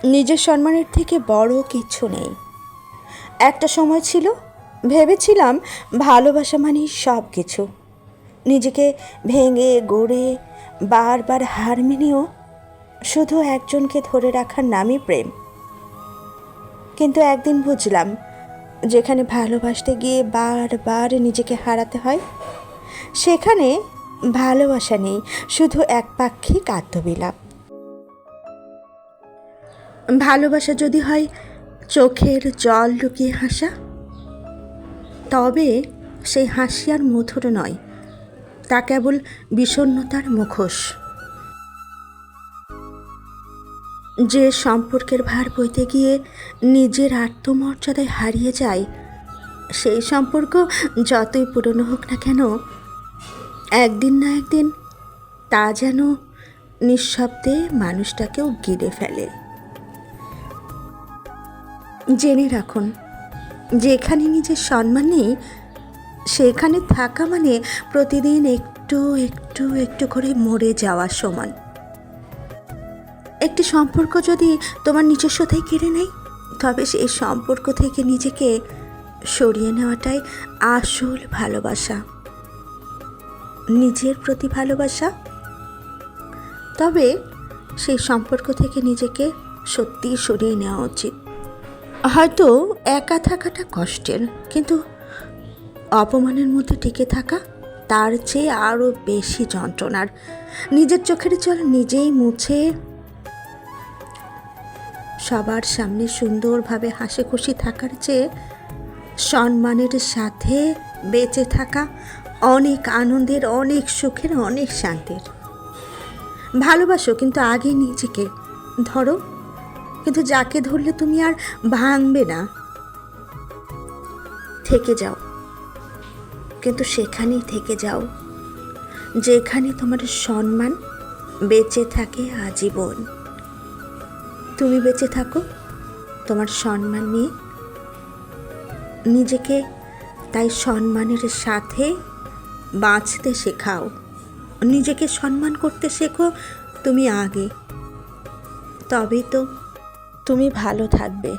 নিজের সম্মানের থেকে বড় কিছু নেই। একটা সময় ছিল ভেবেছিলাম ভালোবাসা মানেই সব কিছু। নিজেকে ভেঙে গড়ে বারবার হার মেনেও শুধু একজনকে ধরে রাখার নামই প্রেম। কিন্তু একদিন বুঝলাম, যেখানে ভালোবাসতে গিয়ে বারবার নিজেকে হারাতে হয়, সেখানে ভালোবাসা নেই, শুধু একপাক্ষিক আত্মবিলাপ। ভালোবাসা যদি হয় চোখের জল লুকিয়ে হাসা, তবে সেই হাসি আর মধুর নয়, তা কেবল বিষণ্ণতার মুখোশ। যে সম্পর্কের ভার বইতে গিয়ে নিজের আত্মমর্যাদায় হারিয়ে যায়, সেই সম্পর্ক যতই পুরনো হোক না কেন, একদিন না একদিন তা যেন নিঃশব্দে মানুষটাকেও গিলে ফেলে। জেনে রাখুন, যেখানে নিজের সম্মান নেই, সেখানে থাকা মানে প্রতিদিন একটু একটু একটু করে মরে যাওয়ার সমান। একটি সম্পর্ক যদি তোমার নিজস্বতাই কেড়ে নেয়, তবে সেই সম্পর্ক থেকে নিজেকে সরিয়ে নেওয়াটাই আসল ভালোবাসা, নিজের প্রতি ভালোবাসা। তবে সেই সম্পর্ক থেকে নিজেকে সত্যিই সরিয়ে নেওয়া উচিত। হয়তো একা থাকাটা কষ্টের, কিন্তু অপমানের মধ্যে টিকে থাকা তার চেয়ে আরও বেশি যন্ত্রণার। নিজের চোখের জল নিজেই মুছে সবার সামনে সুন্দরভাবে হাসি খুশি থাকার চেয়ে সম্মানের সাথে বেঁচে থাকা অনেক আনন্দের, অনেক সুখের, অনেক শান্তির। ভালোবাসো, কিন্তু আগে নিজেকে ধরো, কিন্তু যাকে ধরলে তুমি আর ভাঙবে না। থেকে যাও, কিন্তু সেখানেই থেকে যাও যেখানে তোমার সম্মান বেঁচে থাকে আজীবন। তুমি বেঁচে থাকো তোমার সম্মান নিয়ে, নিজেকে তাই সম্মানের সাথে বাঁচতে শেখাও। নিজেকে সম্মান করতে শেখো তুমি আগে, তবেই তো তুমি ভালো থাকবে।